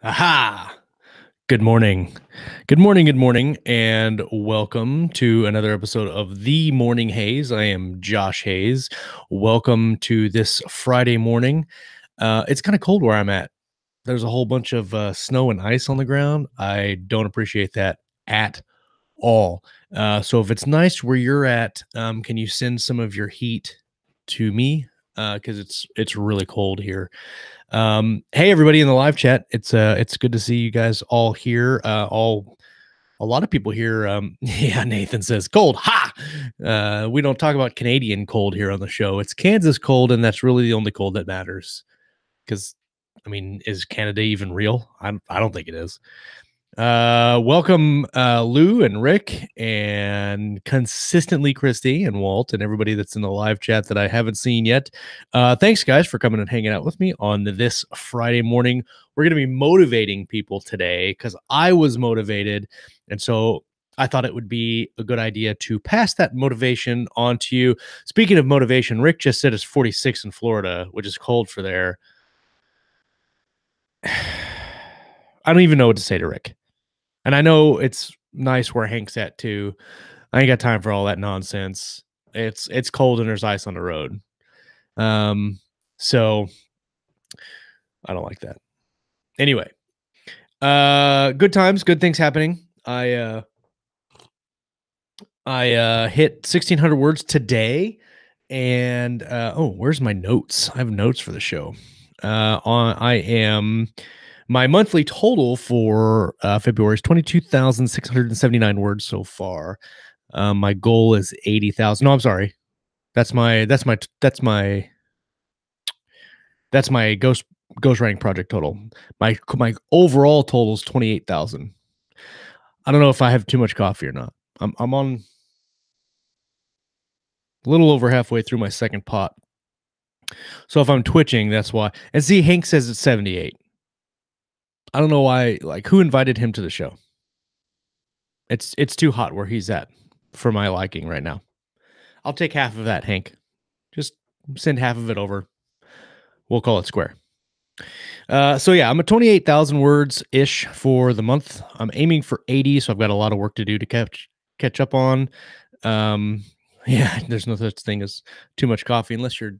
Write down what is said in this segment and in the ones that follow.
Aha! Good morning. Good morning, good morning, and welcome to another episode of The Morning Haze. I am Josh Hayes. Welcome to this Friday morning. It's kind of cold where I'm at. There's a whole bunch of snow and ice on the ground. I don't appreciate that at all. So if it's nice where you're at, can you send some of your heat to me? Because it's really cold here. Hey everybody in the live chat. It's good to see you guys all here. A lot of people here. Yeah, Nathan says cold. Ha! We don't talk about Canadian cold here on the show. It's Kansas cold, and that's really the only cold that matters. Because, I mean, is Canada even real? I don't think it is. Welcome, Lou and Rick, and consistently Christy and Walt, and everybody that's in the live chat that I haven't seen yet. Thanks, guys, for coming and hanging out with me on this Friday morning. We're going to be motivating people today because I was motivated, and so I thought it would be a good idea to pass that motivation on to you. Speaking of motivation, Rick just said it's 46 in Florida, which is cold for there. I don't even know what to say to Rick. And I know it's nice where Hank's at too. I ain't got time for all that nonsense. It's cold and there's ice on the road. So I don't like that. Anyway, good times, good things happening. I hit 1,600 words today, and oh, where's my notes? I have notes for the show. My monthly total for February is 22,679 words so far. My goal is 80,000. No, I'm sorry. That's my ghostwriting project total. My overall total is 28,000. I don't know if I have too much coffee or not. I'm on a little over halfway through my second pot. So if I'm twitching, that's why. And see, Hank says it's 78. I don't know why. Like, who invited him to the show? It's too hot where he's at for my liking right now. I'll take half of that, Hank. Just send half of it over. We'll call it square. So yeah, I'm at 28,000 words ish for the month. I'm aiming for 80, so I've got a lot of work to do to catch up on. Yeah, there's no such thing as too much coffee unless you're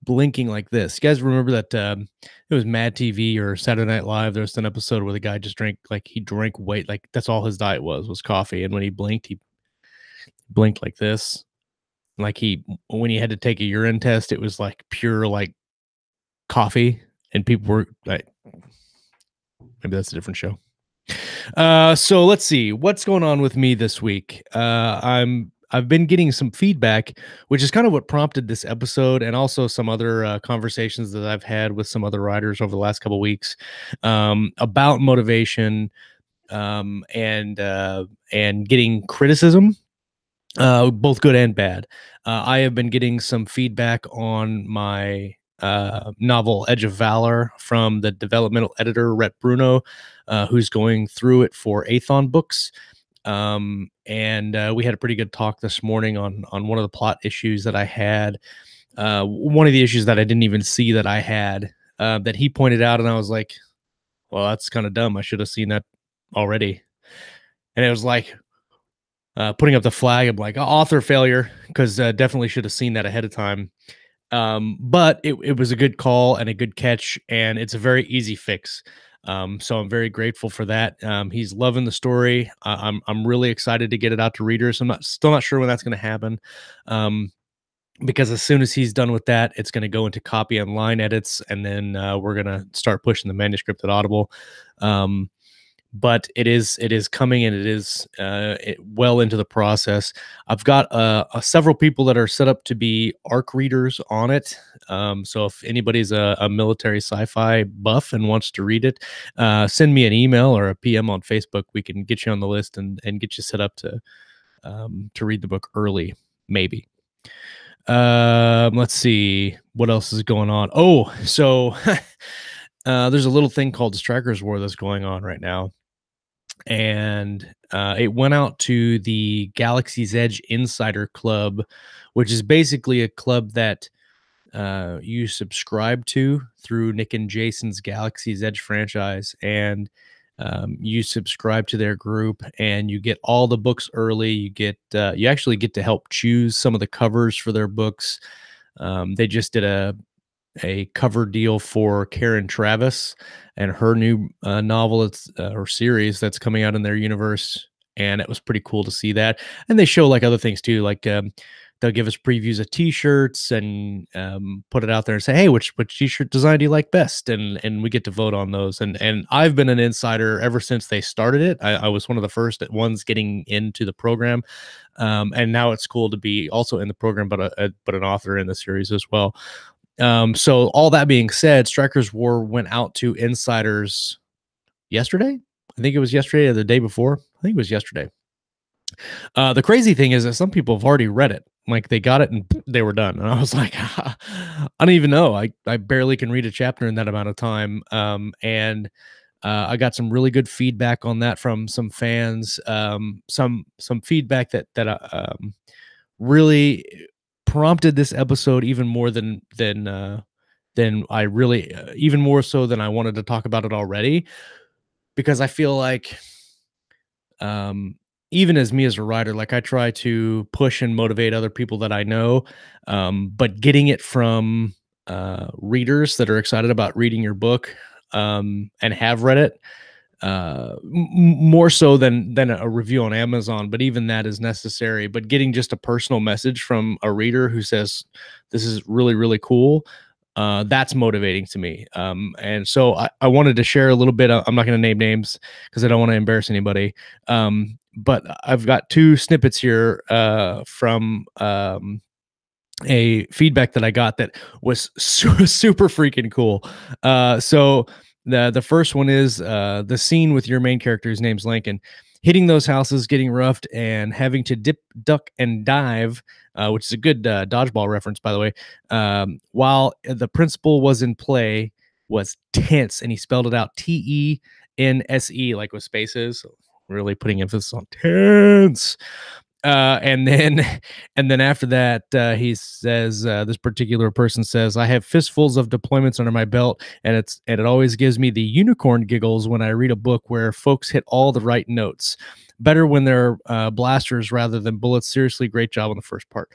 blinking like this. You guys remember that it was Mad TV or Saturday Night Live? There was an episode where the guy just drank he drank weight, like that's all his diet was coffee, and when he blinked like this. Like when he had to take a urine test, it was like pure like coffee, and people were like, maybe that's a different show. So let's see what's going on with me this week. I've been getting some feedback, which is kind of what prompted this episode, and also some other conversations that I've had with some other writers over the last couple of weeks about motivation and getting criticism, both good and bad. I have been getting some feedback on my novel Edge of Valor from the developmental editor Rhett Bruno, who's going through it for Athon Books. And we had a pretty good talk this morning on one of the plot issues that I had. One of the issues that I didn't even see that I had, that he pointed out, and I was like, well, that's kind of dumb. I should have seen that already. And it was like, putting up the flag of like author failure, because definitely should have seen that ahead of time. But it was a good call and a good catch, and it's a very easy fix. So I'm very grateful for that. He's loving the story. I'm really excited to get it out to readers. I'm still not sure when that's going to happen, because as soon as he's done with that, it's going to go into copy and line edits, and then we're going to start pushing the manuscript at Audible. But it is coming, and it is well into the process. I've got several people that are set up to be ARC readers on it. So if anybody's a military sci-fi buff and wants to read it, send me an email or a PM on Facebook. We can get you on the list and get you set up to read the book early, maybe. Let's see what else is going on. Oh, so there's a little thing called the Strikers War that's going on right now. And it went out to the Galaxy's Edge Insider Club, which is basically a club that you subscribe to through Nick and Jason's Galaxy's Edge franchise, and you subscribe to their group, and you get all the books early. You actually get to help choose some of the covers for their books. They just did a cover deal for Karen Travis and her new novel or series that's coming out in their universe, and it was pretty cool to see that. And they show like other things too, like they'll give us previews of T-shirts and put it out there and say, "Hey, which T-shirt design do you like best?" And we get to vote on those. And I've been an insider ever since they started it. I was one of the first ones getting into the program, and now it's cool to be also in the program, but an author in the series as well. So all that being said, Strikers War went out to insiders yesterday. I think it was yesterday or the day before. I think it was yesterday. The crazy thing is that some people have already read it. Like they got it and they were done. And I was like, I don't even know. I barely can read a chapter in that amount of time. And I got some really good feedback on that from some fans. Some feedback that really prompted this episode even more than I really even more so than I wanted to talk about it already, because I feel like um even as me as a writer, like I try to push and motivate other people that I know, but getting it from readers that are excited about reading your book and have read it more so than a review on Amazon, but even that is necessary. But getting just a personal message from a reader who says this is really really cool, that's motivating to me. And so I wanted to share a little bit. I'm not going to name names because I don't want to embarrass anybody. But I've got two snippets here from a feedback that I got that was super freaking cool. So the first one is the scene with your main character, his name's Lincoln, hitting those houses, getting roughed, and having to dip, duck, and dive, which is a good dodgeball reference, by the way. While the principal was in play, was tense, and he spelled it out TENSE, like with spaces. Really putting emphasis on tense. And then and then after that he says this particular person says, I have fistfuls of deployments under my belt, and it always gives me the unicorn giggles when I read a book where folks hit all the right notes. Better when they're blasters rather than bullets. Seriously, great job on the first part.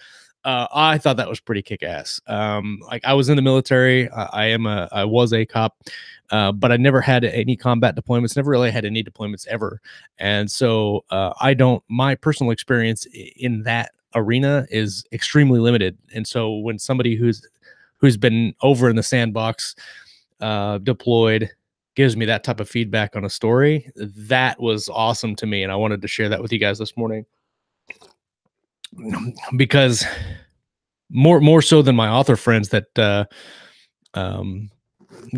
I thought that was pretty kick-ass. Like I was in the military. I was a cop, but I never had any combat deployments. Never really had any deployments ever, and so my personal experience in that arena is extremely limited. And so when somebody who's been over in the sandbox, deployed, gives me that type of feedback on a story, that was awesome to me, and I wanted to share that with you guys this morning because more so than my author friends that um,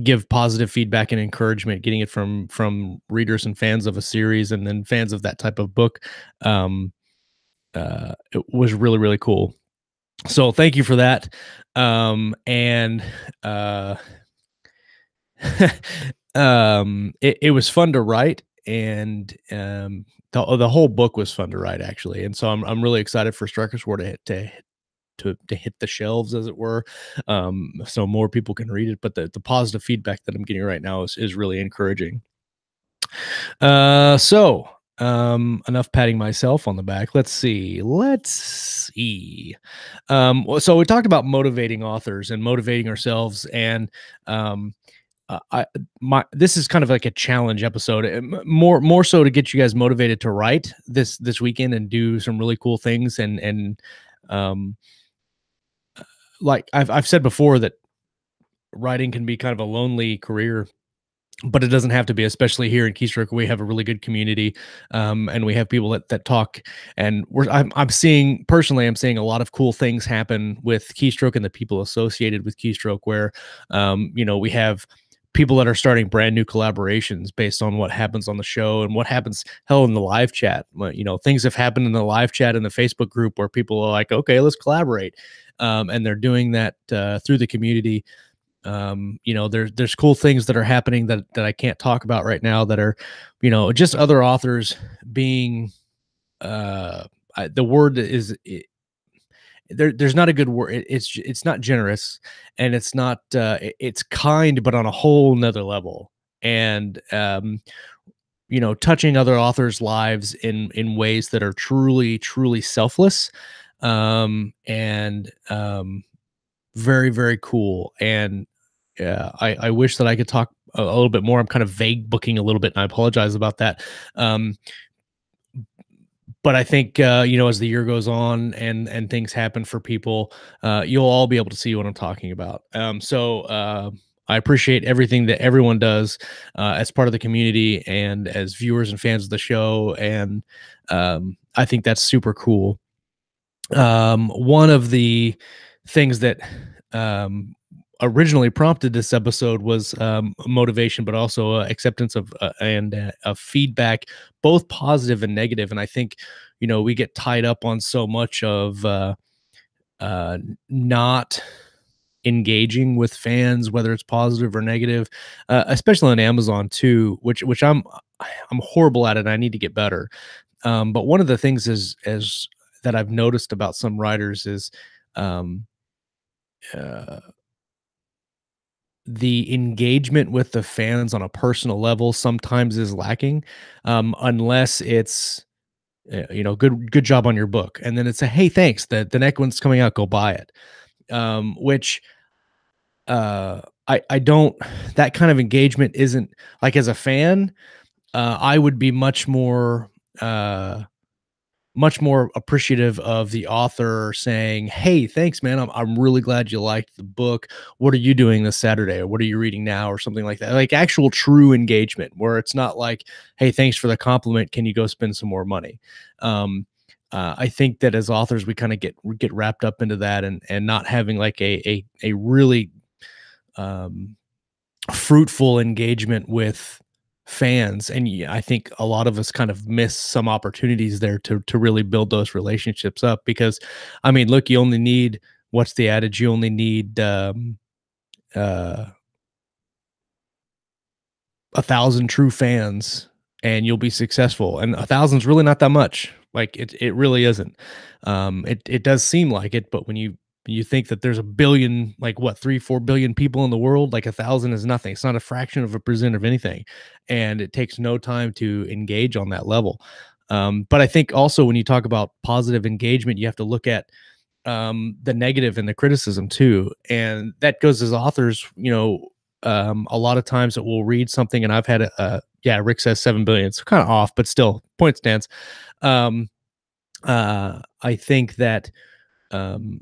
give positive feedback and encouragement, getting it from readers and fans of a series, and then fans of that type of book, it was really really cool. So thank you for that. And it was fun to write, and the whole book was fun to write actually. And so I'm really excited for Strikers War to hit the shelves, as it were, so more people can read it. But the positive feedback that I'm getting right now is really encouraging. Enough patting myself on the back. Let's see. So we talked about motivating authors and motivating ourselves, and um, this is kind of like a challenge episode, more so to get you guys motivated to write this weekend and do some really cool things. And um, like I've said before, that writing can be kind of a lonely career, but it doesn't have to be, especially here in Keystroke. We have a really good community, and we have people that talk, and I'm seeing personally, I'm seeing a lot of cool things happen with Keystroke and the people associated with Keystroke, where, we have people that are starting brand new collaborations based on what happens on the show and what happens, hell, in the live chat. Things have happened in the live chat in the Facebook group where people are like, okay, let's collaborate. And they're doing that through the community. There's cool things that are happening that I can't talk about right now, that are, just other authors being, the word is, there's not a good word. It's not generous, and it's not it's kind, but on a whole nother level. And touching other authors' lives in ways that are truly selfless, and very very cool. And I wish that I could talk a little bit more. I'm kind of vague booking a little bit, and I apologize about that. Um, but I think as the year goes on and things happen for people, you'll all be able to see what I'm talking about. So I appreciate everything that everyone does as part of the community and as viewers and fans of the show, and I think that's super cool. One of the things that um, originally prompted this episode was motivation, but also acceptance of feedback, both positive and negative. And I think we get tied up on so much of not engaging with fans, whether it's positive or negative, especially on Amazon too, which I'm horrible at it. I need to get better. But one of the things is as that I've noticed about some writers is um, uh, the engagement with the fans on a personal level sometimes is lacking, unless it's good job on your book, and then it's a hey thanks, the next one's coming out, go buy it. Which I don't that kind of engagement isn't like as a fan. I would be uh much more appreciative of the author saying, "Hey, thanks, man. I'm really glad you liked the book. What are you doing this Saturday? Or what are you reading now?" Or something like that. Like actual true engagement, where it's not like, "Hey, thanks for the compliment. Can you go spend some more money?" Um, I think that as authors, we kind of get wrapped up into that, and not having like a really um, fruitful engagement with fans. And I think a lot of us kind of miss some opportunities there to really build those relationships up, because I mean, look, you only need, what's the adage, you only need uh 1,000 true fans and you'll be successful. And 1,000's really not that much. Like it really isn't. It does seem like it, but when you think that there's a billion, like what, 3 4 billion people in the world, like 1,000 is nothing. It's not a fraction of a percent of anything, and it takes no time to engage on that level. But I think also when you talk about positive engagement, you have to look at the negative and the criticism too. And that goes as authors, a lot of times that we'll read something, and I've had yeah, Rick says 7 billion. It's kind of off, but still point stands. Um, I think that um,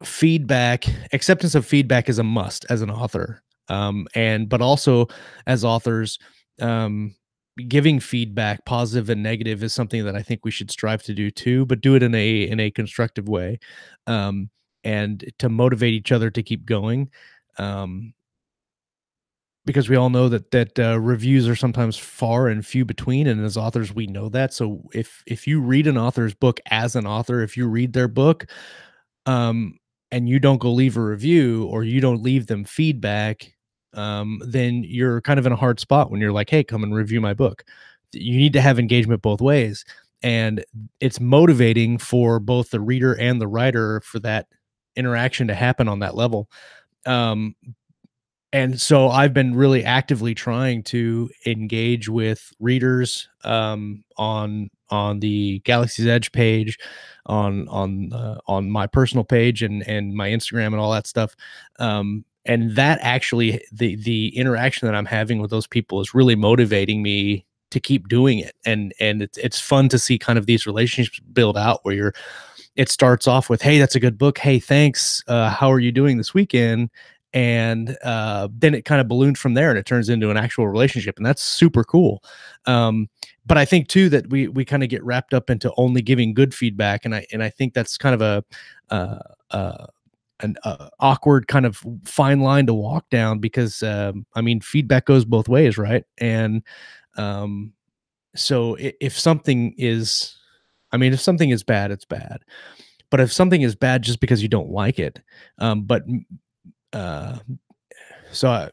acceptance of feedback is a must as an author. But also as authors, um, giving feedback, positive and negative, is something that I think we should strive to do too, but do it in a constructive way, um, and to motivate each other to keep going. Um, because we all know that reviews are sometimes far and few between, and as authors, we know that. So if you read an author's book as an author, if you read their book, um, and you don't go leave a review or you don't leave them feedback, then you're kind of in a hard spot when you're like, "Hey, come and review my book." You need to have engagement both ways, and it's motivating for both the reader and the writer for that interaction to happen on that level. Um, and so I've been really actively trying to engage with readers, on the Galaxy's Edge page, on my personal page and my Instagram and all that stuff. And that actually, the interaction that I'm having with those people is really motivating me to keep doing it. And it's fun to see kind of these relationships build out where it starts off with, "Hey, that's a good book. Hey, thanks. How are you doing this weekend?" And then it kind of balloons from there, and it turns into an actual relationship, and that's super cool. But I think too that we kind of get wrapped up into only giving good feedback, and I think that's kind of uh, uh, an awkward kind of fine line to walk down, because I mean, feedback goes both ways, right? And um, so if something is, I mean, if something is bad, it's bad. But if something is bad just because you don't like it, but uh, So,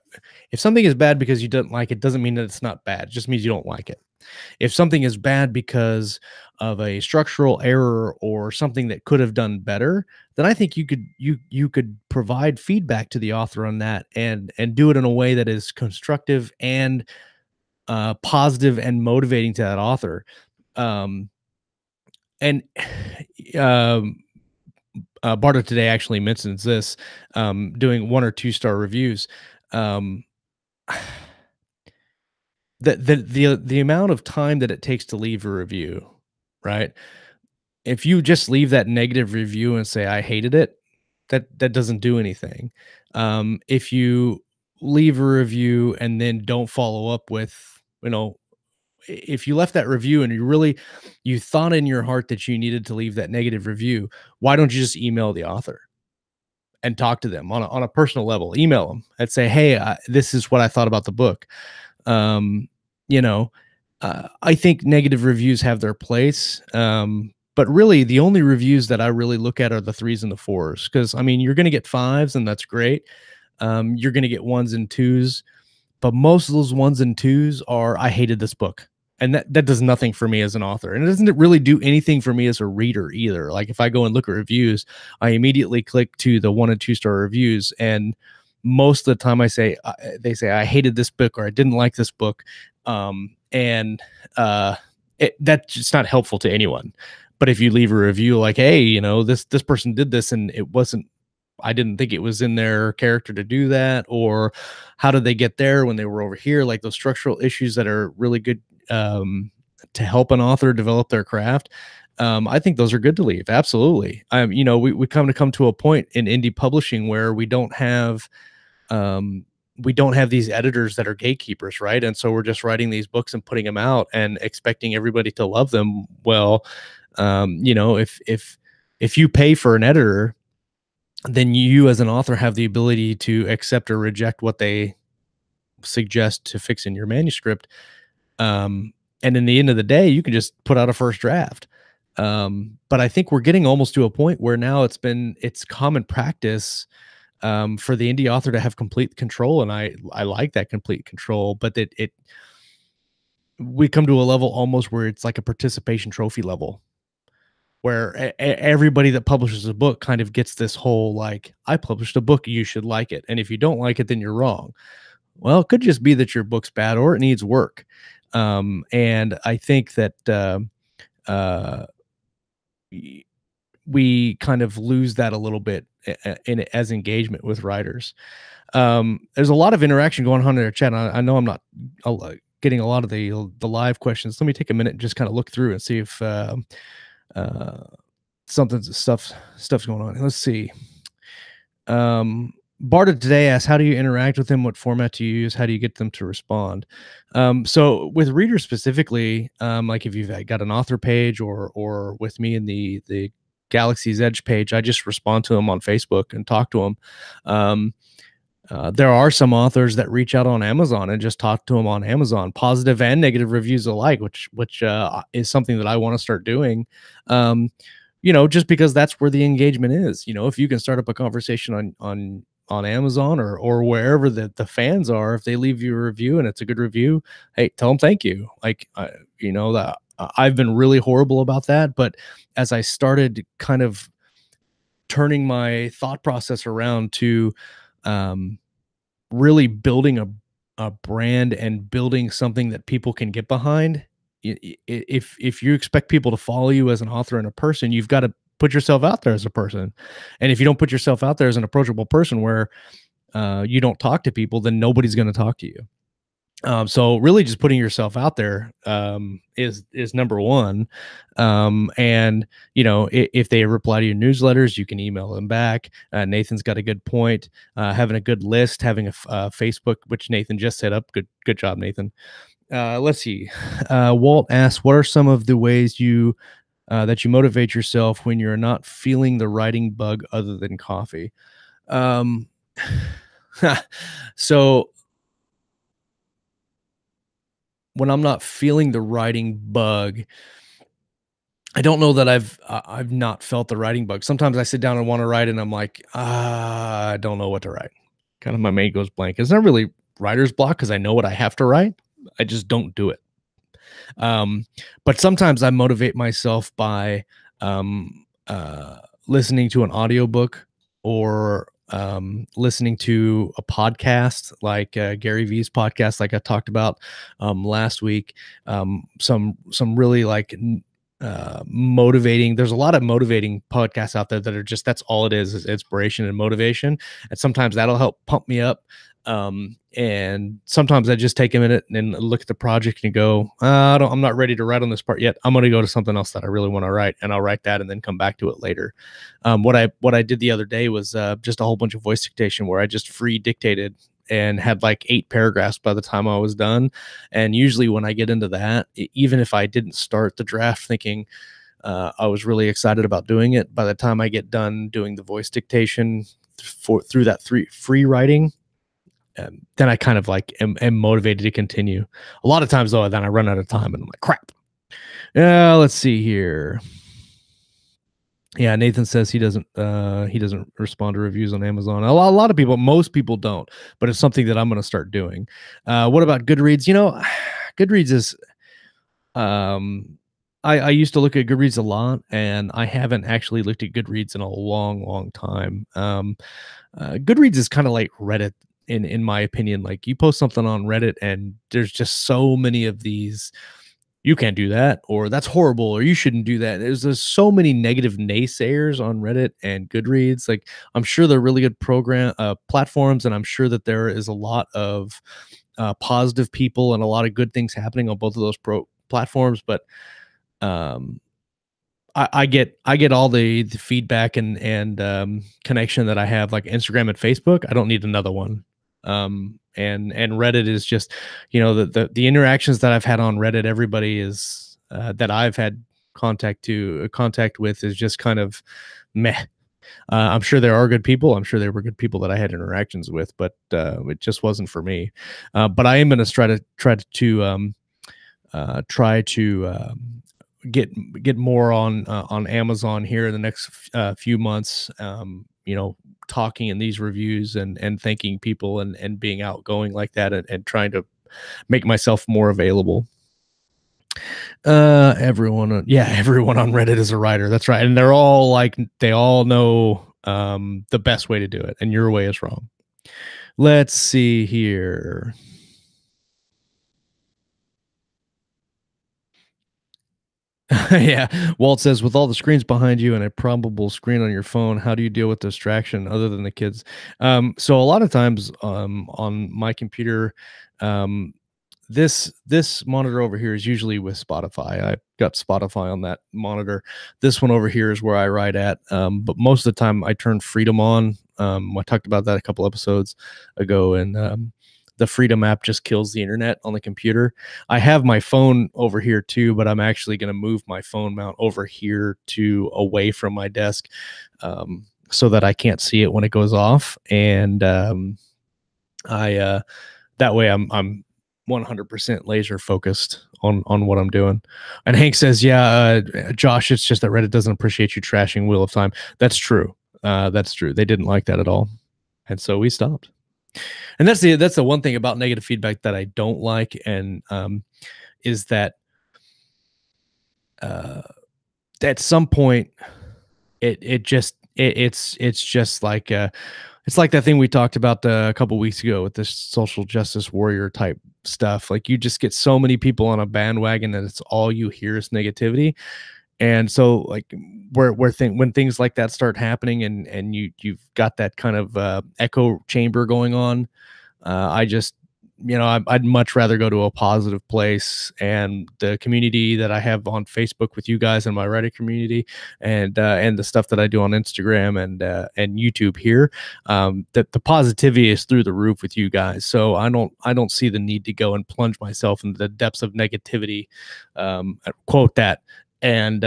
if something is bad because you don't like it, doesn't mean that it's not bad. It just means you don't like it. If something is bad because of a structural error or something that could have done better, then I think you could provide feedback to the author on that and do it in a way that is constructive and positive and motivating to that author. Um, and um, Bardo today actually mentions this, doing 1 or 2 star reviews. Um, the amount of time that it takes to leave a review, right? If you just leave that negative review and say I hated it, that doesn't do anything. If you leave a review and then don't follow up with, you know, if you left that review and you thought in your heart that you needed to leave that negative review, why don't you just email the author and talk to them on a personal level? Email them and say, hey, this is what I thought about the book. Um, you know, I think negative reviews have their place. But really, the only reviews that I really look at are the threes and the fours. Because I mean, you're going to get fives, and that's great. You're going to get ones and twos, but most of those ones and twos are I hated this book. And that does nothing for me as an author. And it doesn't really do anything for me as a reader either. Like if I go and look at reviews, I immediately click to the 1 and 2 star reviews. And most of the time they say I hated this book or I didn't like this book. And that's just not helpful to anyone. But if you leave a review like, hey, this person did this and it wasn't, I didn't think it was in their character to do that, or how did they get there when they were over here? Like those structural issues that are really good to help an author develop their craft. I think those are good to leave. Absolutely. We come to a point in indie publishing where um, we don't have these editors that are gatekeepers, right? And so we're just writing these books and putting them out and expecting everybody to love them. Well, if you pay for an editor, then you as an author have the ability to accept or reject what they suggest to fix in your manuscript. And in the end of the day, you can just put out a first draft. But I think we're getting almost to a point where now it's common practice for the indie author to have complete control, and I like that complete control. But we come to a level almost where it's like a participation trophy level, where everybody that publishes a book kind of gets this whole like, I published a book, you should like it, and if you don't like it, then you're wrong. Well, it could just be that your book's bad or it needs work. And I think that uh, we kind of lose that a little bit as engagement with writers. There's a lot of interaction going on in our chat. I know I'm not getting a lot of the live questions. Let me take a minute and just kind of look through and see if uh, stuff's going on. Let's see. Barta today asks, how do you interact with them? What format do you use? How do you get them to respond? So with readers specifically, like if you've got an author page or with me in the Galaxy's Edge page, I just respond to them on Facebook and talk to them. There are some authors that reach out on Amazon and just talk to them on Amazon, positive and negative reviews alike, which is something that I want to start doing. Just because that's where the engagement is. If you can start up a conversation on Amazon or wherever the fans are, if they leave you a review and it's a good review, hey, tell them thank you. Like, that I've been really horrible about that, but as I started kind of turning my thought process around to really building a brand and building something that people can get behind. If you expect people to follow you as an author and a person, you've got to put yourself out there as a person. And if you don't put yourself out there as an approachable person where you don't talk to people, then nobody's going to talk to you. So really just putting yourself out there is number one. And if they reply to your newsletters, you can email them back. Nathan's got a good point. Having a good list, having a Facebook, which Nathan just set up. Good job, Nathan. Let's see. Walt asks, what are some of the ways that you motivate yourself when you're not feeling the writing bug other than coffee? So when I'm not feeling the writing bug, I don't know that I've not felt the writing bug. Sometimes I sit down and want to write and I'm like, I don't know what to write. Kind of my mind goes blank. It's not really writer's block because I know what I have to write. I just don't do it. Um, but sometimes I motivate myself by um, listening to an audiobook or listening to a podcast like Gary Vee's podcast, like I talked about last week. Some really motivating. There's a lot of motivating podcasts out there that are just that's all it is inspiration and motivation. And sometimes that'll help pump me up. And sometimes I just take a minute and look at the project and go, I'm not ready to write on this part yet. I'm going to go to something else that I really want to write, and I'll write that and then come back to it later. What I did the other day was just a whole bunch of voice dictation where I just free dictated and had like 8 paragraphs by the time I was done. And usually when I get into that, even if I didn't start the draft thinking I was really excited about doing it, by the time I get done doing the voice dictation through that free writing, then I kind of like am motivated to continue. A lot of times though, then I run out of time and I'm like, crap. Yeah, let's see here. Yeah, Nathan says he doesn't respond to reviews on Amazon. A lot of people, most people don't, but it's something that I'm going to start doing. What about Goodreads? Goodreads is I used to look at Goodreads a lot, and I haven't actually looked at Goodreads in a long, long time. Goodreads is kind of like Reddit in my opinion. Like you post something on Reddit, and there's just so many of these. You can't do that, or that's horrible, or you shouldn't do that. There's so many negative naysayers on Reddit and Goodreads. Like I'm sure they're really good platforms, and I'm sure that there is a lot of positive people and a lot of good things happening on both of those platforms. But um, I get all the feedback and connection that I have like Instagram and Facebook. I don't need another one. And Reddit is just, the interactions that I've had on Reddit, everybody is that I've had contact with is just kind of meh. I'm sure there are good people. I'm sure there were good people that I had interactions with, but it just wasn't for me. But I am going to try to get more on Amazon here in the next few months. Talking in these reviews and thanking people and being outgoing like that and trying to make myself more available. Everyone on Reddit is a writer. That's right, and they all know the best way to do it, and your way is wrong. Let's see here. Yeah. Walt says, with all the screens behind you and a probable screen on your phone, how do you deal with distraction other than the kids? So a lot of times on my computer, um, this monitor over here is usually with Spotify. I've got Spotify on that monitor. This one over here is where I write at. But most of the time I turn Freedom on. I talked about that a couple episodes ago, and the Freedom app just kills the internet on the computer. I have my phone over here too, but I'm actually going to move my phone mount over here to away from my desk, so that I can't see it when it goes off. And I that way I'm 100% laser focused on what I'm doing. And Hank says, yeah, Josh, it's just that Reddit doesn't appreciate you trashing Wheel of Time. That's true. That's true. They didn't like that at all. And so we stopped. And that's the one thing about negative feedback that I don't like, and is that at some point it's just like it's like that thing we talked about a couple weeks ago with this social justice warrior type stuff. Like you just get so many people on a bandwagon that it's all you hear is negativity. And so like when things like that start happening and you've got that kind of echo chamber going on, I just, I'd much rather go to a positive place, and the community that I have on Facebook with you guys and my Reddit community, and the stuff that I do on Instagram and YouTube here, that the positivity is through the roof with you guys. So I don't see the need to go and plunge myself into the depths of negativity, quote that, and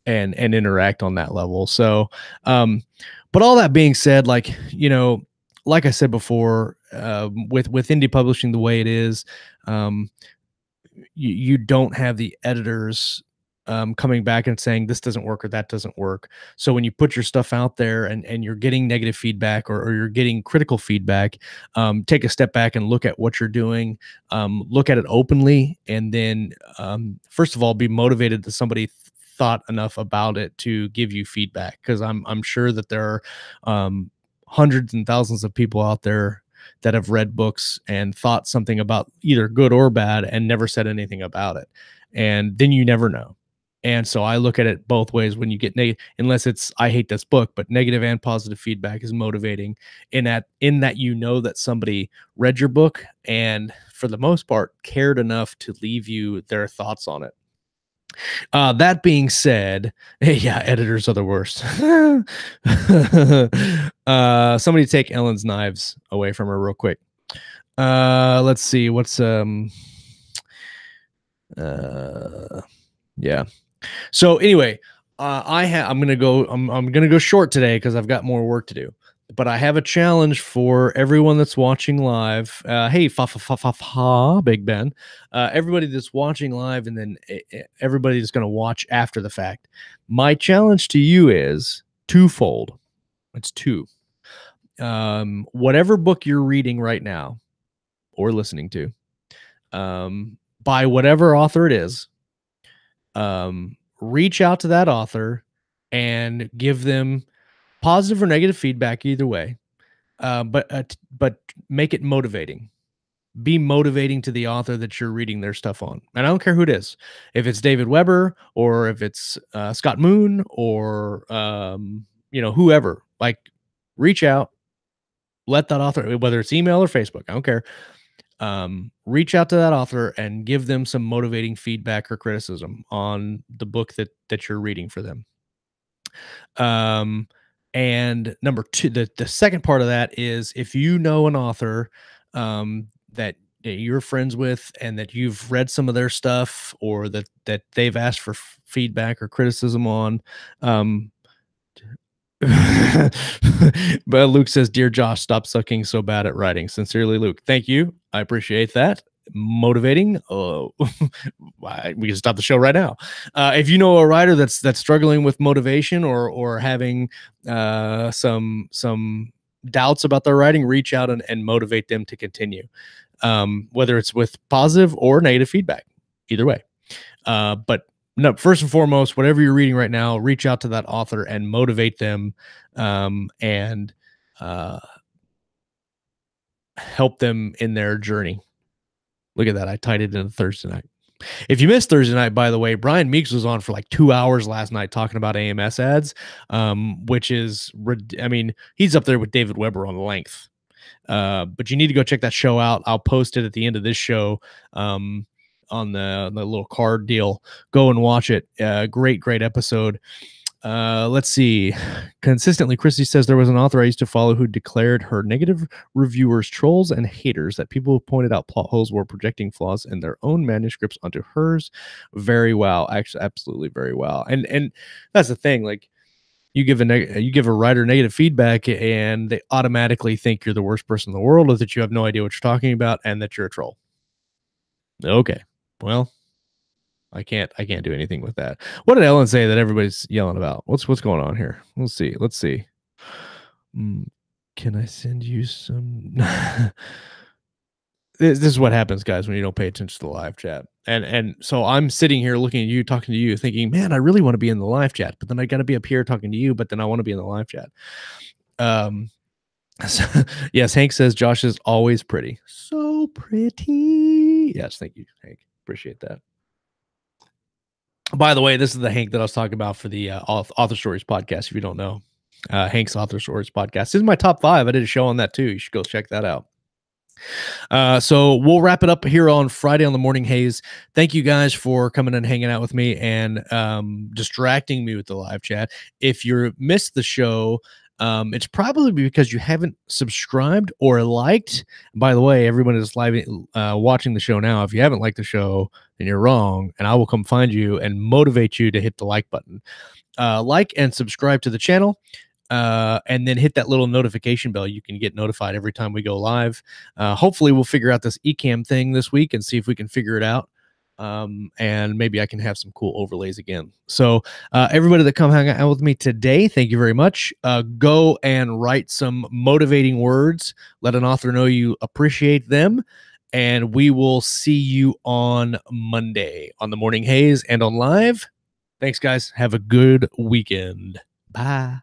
interact on that level. So, but all that being said, like, like I said before, with indie publishing the way it is, you don't have the editors coming back and saying this doesn't work or that doesn't work. So when you put your stuff out there and you're getting negative feedback or you're getting critical feedback, take a step back and look at what you're doing, look at it openly, and then first of all, be motivated that somebody thought enough about it to give you feedback, because I'm sure that there are hundreds and thousands of people out there that have read books and thought something about either good or bad and never said anything about it. And then you never know. And so I look at it both ways. When you get negative, unless it's I hate this book, but negative and positive feedback is motivating in that you know that somebody read your book and for the most part cared enough to leave you their thoughts on it. That being said, yeah, editors are the worst. Somebody take Ellen's knives away from her real quick. Let's see what's yeah. So anyway, I'm gonna go. I'm gonna go short today because I've got more work to do. But I have a challenge for everyone that's watching live. Hey, Big Ben. Everybody that's watching live, and then everybody that's gonna watch after the fact. My challenge to you is twofold. It's two. Whatever book you're reading right now or listening to, by whatever author it is, reach out to that author and give them positive or negative feedback either way, but make it motivating. Be motivating to the author that you're reading their stuff on, and I don't care who it is. If it's David Weber or if it's Scott Moon or whoever, like, reach out, let that author, whether it's email or Facebook, I don't care. Reach out to that author and give them some motivating feedback or criticism on the book that you're reading for them. And number two, the second part of that is, if you know an author that you're friends with and that you've read some of their stuff, or that they've asked for feedback or criticism on, but Luke says, "Dear Josh, stop sucking so bad at writing. Sincerely, Luke." Thank you. I appreciate that. Motivating. We can stop the show right now. If you know a writer that's struggling with motivation or having some doubts about their writing, reach out and motivate them to continue. Whether it's with positive or negative feedback, either way. But no, first and foremost, whatever you're reading right now, reach out to that author and motivate them, and help them in their journey. Look at that. I tied it into Thursday night. If you missed Thursday night, by the way, Brian Meeks was on for like 2 hours last night talking about AMS ads, which is, I mean, he's up there with David Weber on length. But you need to go check that show out. I'll post it at the end of this show. On the little card deal. Go and watch it. Great episode. Let's see. Consistently, Christy says, there was an author I used to follow who declared her negative reviewers trolls and haters, that people who pointed out plot holes were projecting flaws in their own manuscripts onto hers. Very well. Actually, absolutely very well. And that's the thing. Like, you give a writer negative feedback and they automatically think you're the worst person in the world, or that you have no idea what you're talking about and that you're a troll. Okay. Well, I can't do anything with that. What did Ellen say that everybody's yelling about? What's going on here? Let's see. Can I send you some? This is what happens, guys, when you don't pay attention to the live chat. And so I'm sitting here looking at you, talking to you, thinking, man, I really want to be in the live chat, but then I got to be up here talking to you, but then I want to be in the live chat. Yes, Hank says Josh is always pretty. So pretty. Yes, thank you, Hank. Appreciate that. By the way, this is the Hank that I was talking about for the Author Stories podcast. If you don't know, Hank's Author Stories podcast. This is my top 5. I did a show on that too. You should go check that out. So we'll wrap it up here on Friday on the Morning Haze. Thank you guys for coming and hanging out with me and distracting me with the live chat. If you missed the show, it's probably because you haven't subscribed or liked. By the way, everyone is live watching the show now. If you haven't liked the show, then you're wrong, and I will come find you and motivate you to hit the like button. Like and subscribe to the channel. And then hit that little notification bell. You can get notified every time we go live. Hopefully we'll figure out this eCam thing this week and see if we can figure it out. And maybe I can have some cool overlays again. So, everybody that come hang out with me today, thank you very much. Go and write some motivating words. Let an author know you appreciate them. And we will see you on Monday on the Morning Haze and on live. Thanks, guys. Have a good weekend. Bye.